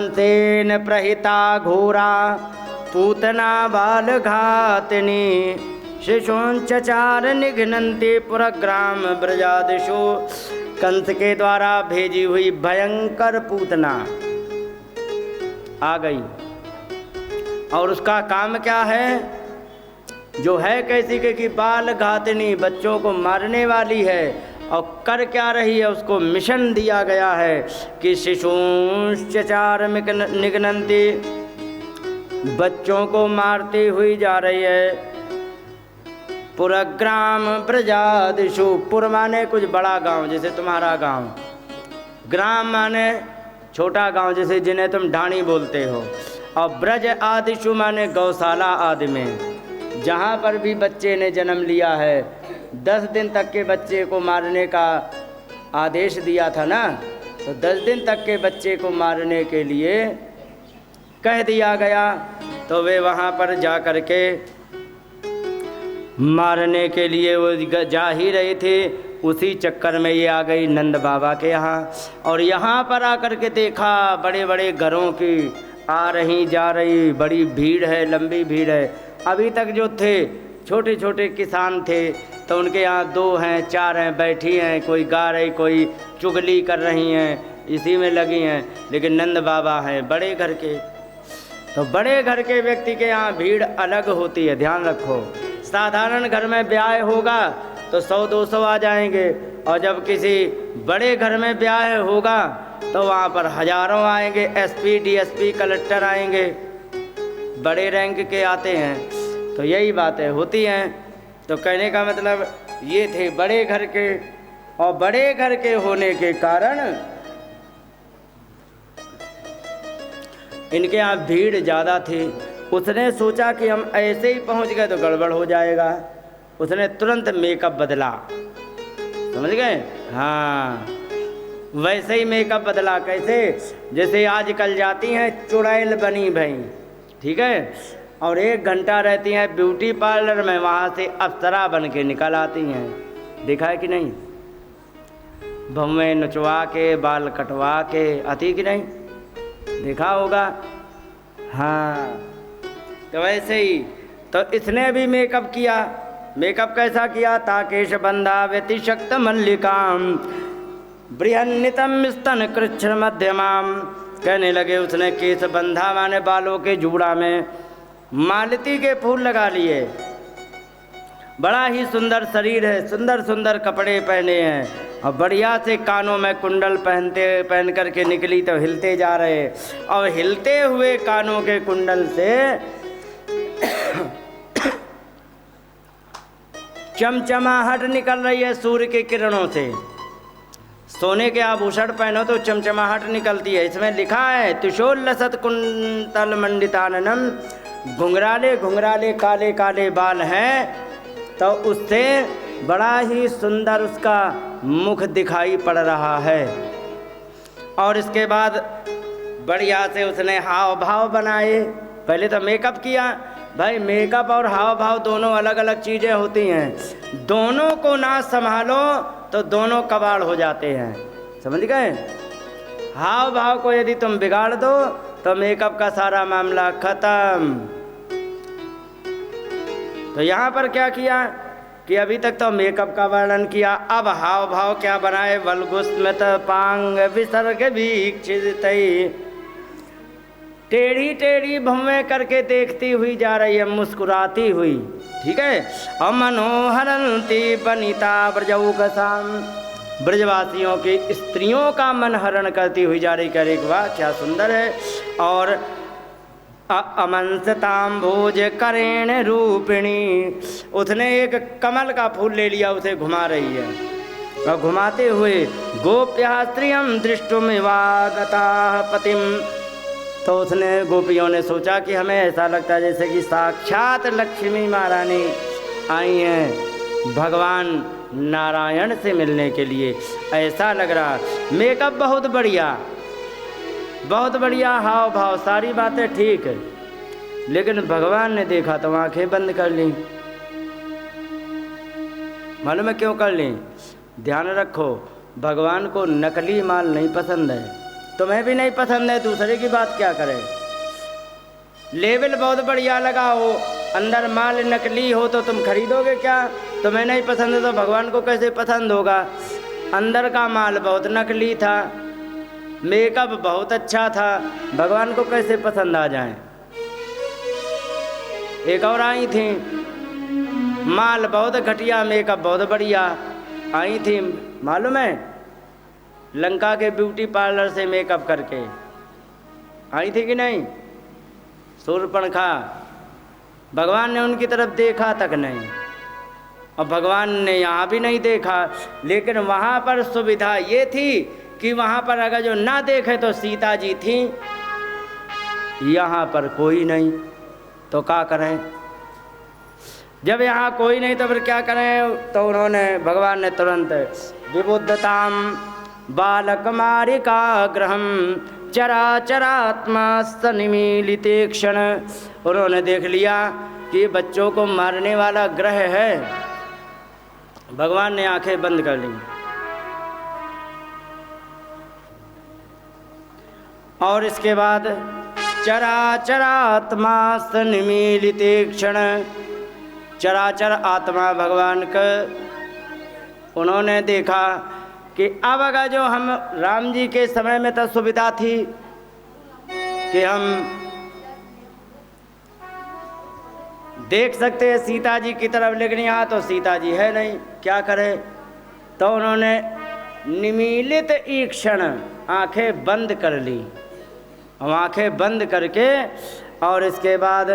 तेन प्रहिता घोरा पूतना बाल घातिनी शिशुंचचार निघ्नन्ति पुरग्राम ब्रजादिशु। कंस के द्वारा भेजी हुई भयंकर पूतना आ गई और उसका काम क्या है, जो है कैसी के कि बाल घातिनी, बच्चों को मारने वाली है। और कर क्या रही है, उसको मिशन दिया गया है कि शिशुंश्चार निघ्नन्ति, बच्चों को मारती हुई जा रही है। पुरग्राम ब्रजादिशु, पुर माने कुछ बड़ा गांव, जैसे तुम्हारा गांव, ग्राम माने छोटा गांव, जैसे जिन्हें तुम ढाणी बोलते हो, और ब्रज आदिशु माने गौशाला आदि में, जहाँ पर भी बच्चे ने जन्म लिया है। 10 दिन तक के बच्चे को मारने का आदेश दिया था ना, तो 10 दिन तक के बच्चे को मारने के लिए कह दिया गया। तो वे वहाँ पर जा कर के मारने के लिए वो जा ही रहे थे। उसी चक्कर में ये आ गई नंद बाबा के यहाँ, और यहाँ पर आकर के देखा बड़े बड़े घरों की आ रही जा रही बड़ी भीड़ है, लंबी भीड़ है। अभी तक जो थे छोटे छोटे किसान थे, तो उनके यहाँ 2 हैं 4 हैं बैठी हैं, कोई गा रही, कोई चुगली कर रही हैं, इसी में लगी हैं। लेकिन नंद बाबा हैं बड़े घर के, तो बड़े घर के व्यक्ति के यहाँ भीड़ अलग होती है, ध्यान रखो। साधारण घर में ब्याह होगा तो 100-200 आ जाएंगे, और जब किसी बड़े घर में ब्याह होगा तो वहाँ पर हजारों आएंगे। एसपी, डीएसपी, कलेक्टर आएंगे, बड़े रैंक के आते हैं। तो यही बातें होती हैं। तो कहने का मतलब ये थे बड़े घर के, और बड़े घर के होने के कारण इनके यहाँ भीड़ ज़्यादा थी। उसने सोचा कि हम ऐसे ही पहुँच गए तो गड़बड़ हो जाएगा। उसने तुरंत मेकअप बदला, समझ गए? हाँ, वैसे ही मेकअप बदला। कैसे? जैसे आजकल जाती हैं चुड़ैल बनी भई, ठीक है, और 1 घंटा रहती हैं ब्यूटी पार्लर में, वहाँ से अप्सरा बन के निकल आती हैं। देखा है कि नहीं? भवें नचवा के, बाल कटवा के आती कि नहीं? देखा होगा। हाँ, तो वैसे ही तो इसने भी मेकअप किया। मेकअप कैसा किया? ताकेश बंधा व्यतिशक्त मल्लिकाम बृहन्नितम स्तन कृच्छ मध्यमाम। कहने लगे उसने केश बंधा माने बालों के जूड़ा में मालती के फूल लगा लिए। बड़ा ही सुंदर शरीर है, सुंदर सुंदर कपड़े पहने हैं, और बढ़िया से कानों में कुंडल पहन करके निकली तो हिलते जा रहे, और हिलते हुए कानों के कुंडल से चमचमाहट निकल रही है सूर्य के किरणों से। सोने के आभूषण पहनो तो चमचमाहट निकलती है। इसमें लिखा है तुषोल्लसत कुंतल मंडिताननम, घुंघराले घुंघराले काले काले बाल हैं, तो उससे बड़ा ही सुंदर उसका मुख दिखाई पड़ रहा है। और इसके बाद बढ़िया से उसने हाव भाव बनाए। पहले तो मेकअप किया भाई, मेकअप और हाव भाव दोनों अलग अलग चीज़ें होती हैं। दोनों को ना संभालो तो दोनों कबाड़ हो जाते हैं, समझ गए? हाव भाव को यदि तुम बिगाड़ दो तो मेकअप का सारा मामला खत्म। तो यहाँ पर क्या किया कि अभी तक तो मेकअप का वर्णन किया, अब हाव भाव क्या बनाए? वल्गुस्मित पांग विसर्ग वीक्षितई, टेढ़ी टेढ़ी भवें करके देखती हुई जा रही है, मुस्कुराती हुई, ठीक है। अमनोहरंती बनिता ब्रजौकसाम, ब्रजवासियों की स्त्रियों का मन हरण करती हुई जा रही। कह रही वाह क्या सुंदर है। और अमंसताम्भोज करेण रूपिणी, उसने एक कमल का फूल ले लिया, उसे घुमा रही है, और घुमाते हुए गोप्या स्त्रियम दृष्टुमिवागता पतिम, तो उसने गोपियों ने सोचा कि हमें ऐसा लगता है जैसे कि साक्षात लक्ष्मी महारानी आई हैं भगवान नारायण से मिलने के लिए, ऐसा लग रहा। मेकअप बहुत बढ़िया, बहुत बढ़िया, हाव भाव सारी बातें ठीक है, लेकिन भगवान ने देखा तो आंखें बंद कर ली। मालूम है क्यों कर ली? ध्यान रखो, भगवान को नकली माल नहीं पसंद है। तुम्हें भी नहीं पसंद है, दूसरे की बात क्या करें। लेबल बहुत बढ़िया लगाओ, अंदर माल नकली हो तो तुम खरीदोगे क्या? तुम्हें नहीं पसंद है तो भगवान को कैसे पसंद होगा? अंदर का माल बहुत नकली था, मेकअप बहुत अच्छा था, भगवान को कैसे पसंद आ जाए? एक और आई थी, माल बहुत घटिया, मेकअप बहुत बढ़िया, आई थी मालूम है, लंका के ब्यूटी पार्लर से मेकअप करके आई थी कि नहीं? शूर्पणखा, भगवान ने उनकी तरफ देखा तक नहीं, और भगवान ने यहाँ भी नहीं देखा। लेकिन वहाँ पर सुविधा ये थी कि वहाँ पर अगर जो ना देखे तो सीता जी थी, यहाँ पर कोई नहीं, तो क्या करें? जब यहाँ कोई नहीं तो फिर क्या करें? तो उन्होंने, भगवान ने तुरंत विबुद्धताम बालकमारिका ग्रहम चराचरात्मा सनिमीलिते क्षण, उन्होंने देख लिया कि बच्चों को मारने वाला ग्रह है। भगवान ने आंखें बंद कर ली और इसके बाद चराचरात्मा सनिमीलिते क्षण, चराचर आत्मा भगवान का उन्होंने देखा कि अब अगर जो हम राम जी के समय में तो सुविधा थी कि हम देख सकते हैं सीता जी की तरफ, लेकिन यहाँ तो सीता जी है नहीं, क्या करें? तो उन्होंने निमीलित ईक्षण, आंखें बंद कर ली, और आंखें बंद करके और इसके बाद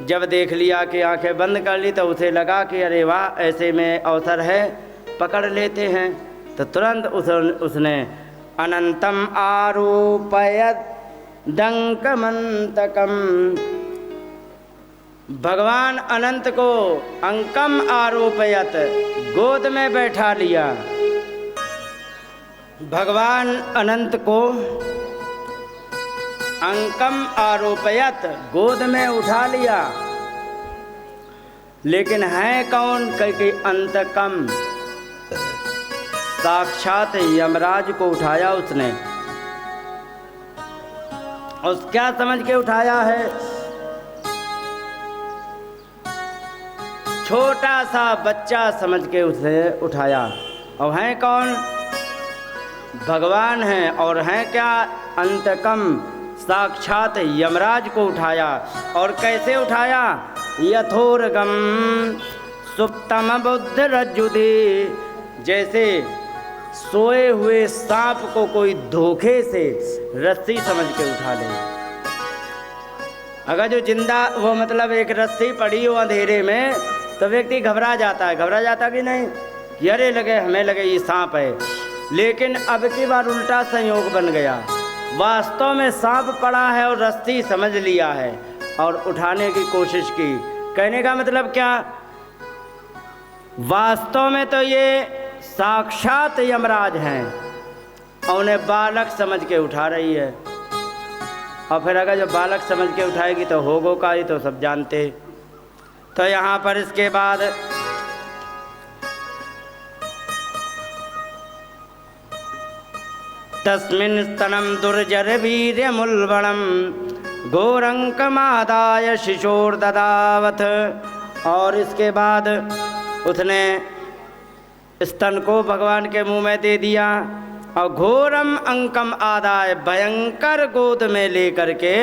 जब देख लिया कि आंखें बंद कर ली तो उसे लगा कि अरे वाह, ऐसे में अवसर है, पकड़ लेते हैं। तो तुरंत उसने अनंतम आरोपयत डंकमंतकम, भगवान अनंत को अंकम आरोपयत, गोद में बैठा लिया। भगवान अनंत को अंकम आरोपयत, गोद में उठा लिया। लेकिन है कौन? कई अंतकम, साक्षात यमराज को उठाया उसने। उस क्या समझ के उठाया है? छोटा सा बच्चा समझ के उसे उठाया। और हैं कौन? भगवान हैं। और हैं क्या? अंतकम, साक्षात यमराज को उठाया। और कैसे उठाया? यथोरगम सुप्तम बुद्ध रज्जुधि, जैसे सोए हुए सांप को कोई धोखे से रस्सी समझ के उठा ले। अगर जो जिंदा, वो मतलब एक रस्सी पड़ी हो अंधेरे में, तो व्यक्ति घबरा जाता है। घबरा जाता कि नहीं कि अरे लगे, हमें लगे ये सांप है। लेकिन अब की बार उल्टा संयोग बन गया, वास्तव में सांप पड़ा है और रस्सी समझ लिया है और उठाने की कोशिश की। कहने का मतलब क्या? वास्तव में तो ये साक्षात यमराज हैं और उन्हें बालक समझ के उठा रही है। और फिर अगर जो बालक समझ के उठाएगी तो होगो का ही तो सब जानते। तो यहाँ पर इसके बाद तस्मिन् स्तनम दुर्जर वीर्य मुल्बणम घोरंकमादाय शिशोर्ददावथ। और इसके बाद उसने स्तन को भगवान के मुंह में दे दिया और घोरम अंकम आदाय, भयंकर गोद में लेकर के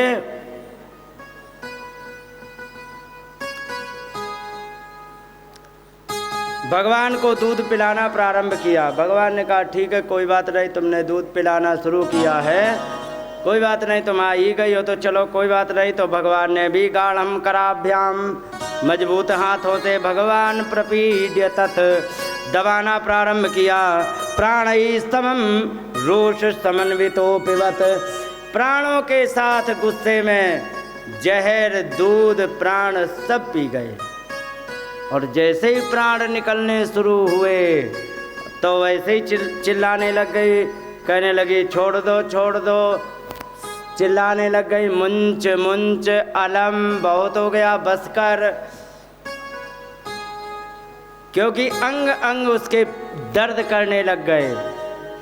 भगवान को दूध पिलाना प्रारंभ किया। भगवान ने कहा ठीक है, कोई बात नहीं, तुमने दूध पिलाना शुरू किया है, कोई बात नहीं, तुम आ ही गई हो तो चलो कोई बात नहीं। तो भगवान ने भी गाढ़म कराभ्याम, मजबूत हाथों से भगवान प्रपीड्य तत्, दबाना प्रारंभ किया। प्राणै समम रोष समन्वितो पिबत, प्राणों के साथ गुस्से में जहर, दूध, प्राण सब पी गए। और जैसे ही प्राण निकलने शुरू हुए तो वैसे ही चिल्लाने लग गई, कहने लगी छोड़ दो छोड़ दो, चिल्लाने लग गई मुंच मुंच, अलम बहुत हो गया, बस कर। क्योंकि अंग अंग उसके दर्द करने लग गए।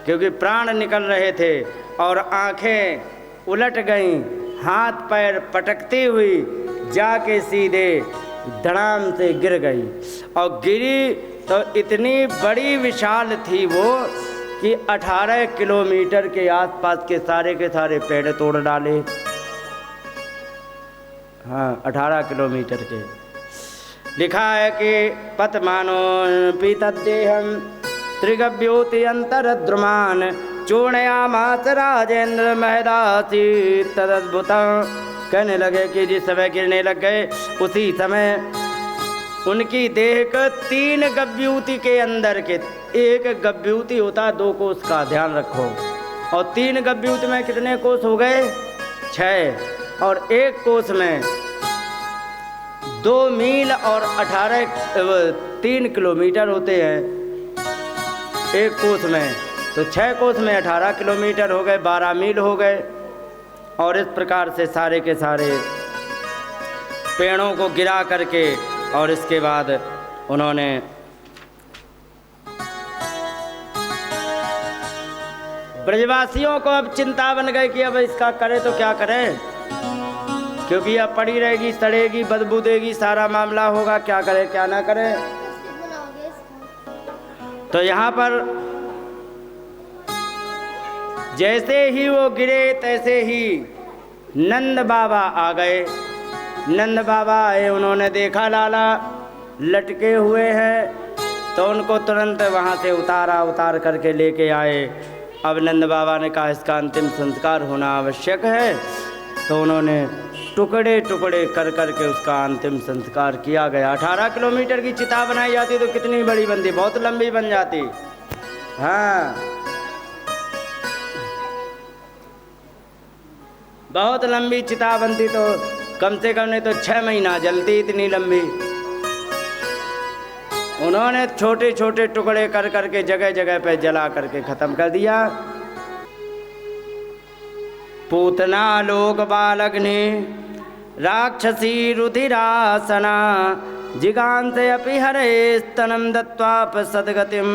क्योंकि प्राण निकल रहे थे और आंखें उलट गईं, हाथ पैर पटकती हुई जाके सीधे धड़ाम से गिर गई। और गिरी तो इतनी बड़ी विशाल थी वो कि 18 किलोमीटर के आसपास के सारे पेड़ तोड़ डाले। हाँ, 18 किलोमीटर के। लिखा है कि पतमानो पीतदेहम त्रिगव्योति अंतरद्रुमान चूर्णयामास राजेंद्र महदासी तदद्भुतम्। कहने लगे कि जिस समय गिरने लग गए उसी समय उनकी देह को 3 गव्यूति के अंदर के, एक गव्यूति होता है 2 कोस का, ध्यान रखो, और 3 गव्यूति में कितने कोस हो गए? 6, और 1 कोस में 2 मील और 3 किलोमीटर होते हैं 1 कोस में, तो 6 कोस में 18 किलोमीटर हो गए, 12 मील हो गए। और इस प्रकार से सारे के सारे पेड़ों को गिरा करके और इसके बाद उन्होंने ब्रजवासियों को अब चिंता बन गई कि अब इसका करे तो क्या करें, क्योंकि अब पड़ी रहेगी, सड़ेगी, बदबू देगी, सारा मामला होगा, क्या करे क्या ना करे। तो यहाँ पर जैसे ही वो गिरे तैसे ही नंद बाबा आ गए। नंद बाबा आए, उन्होंने देखा लाला लटके हुए हैं, तो उनको तुरंत वहाँ से उतार करके लेके आए। अब नंद बाबा ने कहा इसका अंतिम संस्कार होना आवश्यक है, तो उन्होंने टुकड़े टुकड़े कर करके उसका अंतिम संस्कार किया गया। 18 किलोमीटर की चिता बनाई जाती तो कितनी बड़ी बनती, बहुत लंबी बन जाती। हाँ, बहुत लंबी चिता बनती तो कम से कम नहीं तो 6 महीना जलती, इतनी लंबी। उन्होंने छोटे छोटे टुकड़े कर करके जगह जगह पे जला करके खत्म कर दिया। पूतना लोक बालग्नि राक्षसी रुधिरासना जिगांत अपि हरे स्तनम दत्वाप सदगतिम।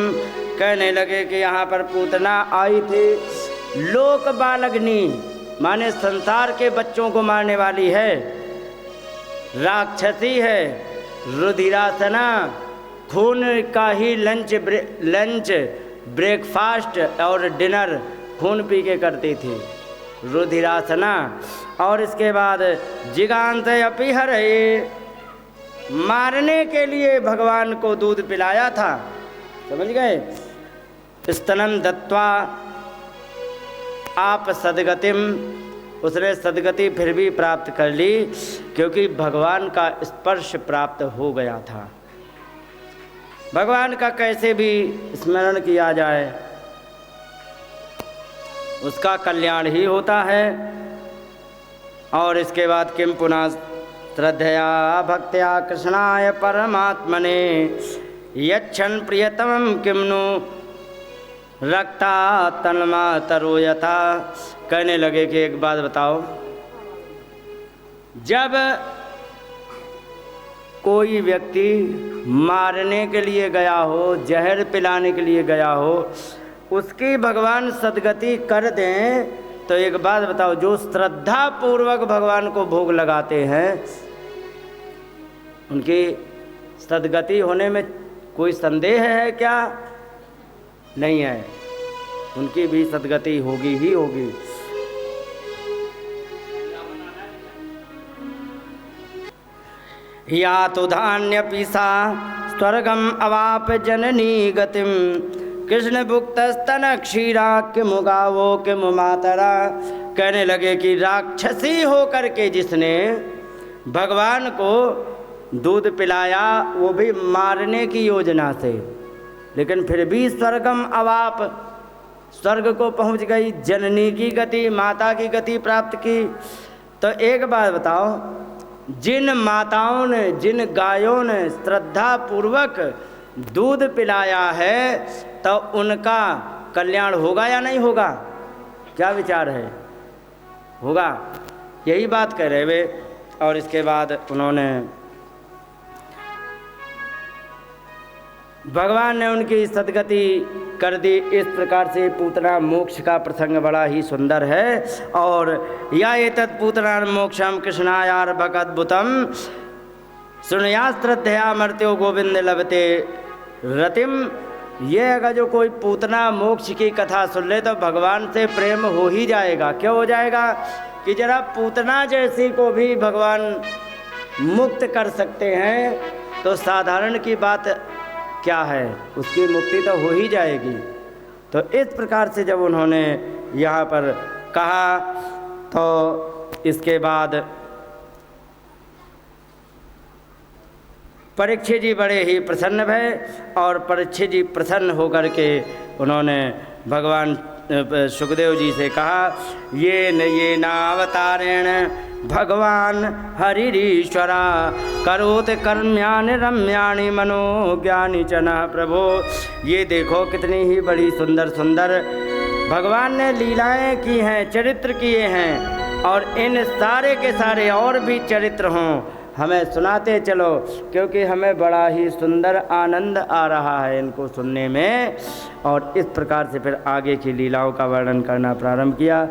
कहने लगे कि यहाँ पर पूतना आई थी, लोक बालग्नि माने संसार के बच्चों को मारने वाली है, राक्षसी है, रुधिरासना खून का ही लंच ब्रेकफास्ट और डिनर खून पी के करती थी, रुधिरासना। और इसके बाद जिगांत अपि हरे, मारने के लिए भगवान को दूध पिलाया था, समझ गए। स्तनम दत्वा आप सदगतिम, उसने सदगति फिर भी प्राप्त कर ली, क्योंकि भगवान का स्पर्श प्राप्त हो गया था। भगवान का कैसे भी स्मरण किया जाए उसका कल्याण ही होता है। और इसके बाद किम पुनः श्रद्धया भक्त्या कृष्णाय परमात्मने यच्छन प्रियतमं किमनु रक्ता तन्मा तरोयथा। कहने लगे कि एक बात बताओ, जब कोई व्यक्ति मारने के लिए गया हो, जहर पिलाने के लिए गया हो, उसकी भगवान सदगति कर दें, तो एक बात बताओ, जो श्रद्धा पूर्वक भगवान को भोग लगाते हैं उनकी सदगति होने में कोई संदेह है क्या? नहीं है, उनकी भी सदगति होगी ही होगी। या तो धान्य पीसा स्वर्गम अवाप जननी गतिम कृष्ण भुक्तस्तन क्षीरा के मुगावो के मुमातरा। कहने लगे कि राक्षसी होकर के जिसने भगवान को दूध पिलाया, वो भी मारने की योजना से, लेकिन फिर भी स्वर्गम अवाप, स्वर्ग को पहुंच गई, जननी की गति, माता की गति प्राप्त की। तो एक बात बताओ, जिन माताओं ने, जिन गायों ने श्रद्धा पूर्वक दूध पिलाया है, तो उनका कल्याण होगा या नहीं होगा? क्या विचार है? होगा, यही बात कह रहे वे। और इसके बाद उन्होंने भगवान ने उनकी सदगति कर दी। इस प्रकार से पूतना मोक्ष का प्रसंग बड़ा ही सुंदर है। और या एतत् पूतना मोक्षम कृष्णायार्भकद्भुतम सुनयास्त्रद्धया मर्त्यो गोविंद लभते रतिम। ये अगर जो कोई पूतना मोक्ष की कथा सुन ले तो भगवान से प्रेम हो ही जाएगा। क्यों हो जाएगा कि जरा पूतना जैसी को भी भगवान मुक्त कर सकते हैं तो साधारण की बात क्या है, उसकी मुक्ति तो हो ही जाएगी। तो इस प्रकार से जब उन्होंने यहाँ पर कहा तो इसके बाद परीक्षित जी बड़े ही प्रसन्न भये और परीक्षित जी प्रसन्न होकर के उन्होंने भगवान सुखदेव जी से कहा, ये नावतारेण भगवान हरिरीश्वरा करोत कर्म्यानि रम्याणि मनोज्ञानि च नः प्रभो। ये देखो कितनी ही बड़ी सुंदर सुंदर भगवान ने लीलाएं की हैं, चरित्र किए हैं, और इन सारे के सारे और भी चरित्र हों हमें सुनाते चलो, क्योंकि हमें बड़ा ही सुंदर आनंद आ रहा है इनको सुनने में। और इस प्रकार से फिर आगे की लीलाओं का वर्णन करना प्रारंभ किया।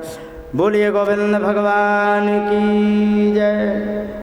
बोलिए गोविंद भगवान की जय।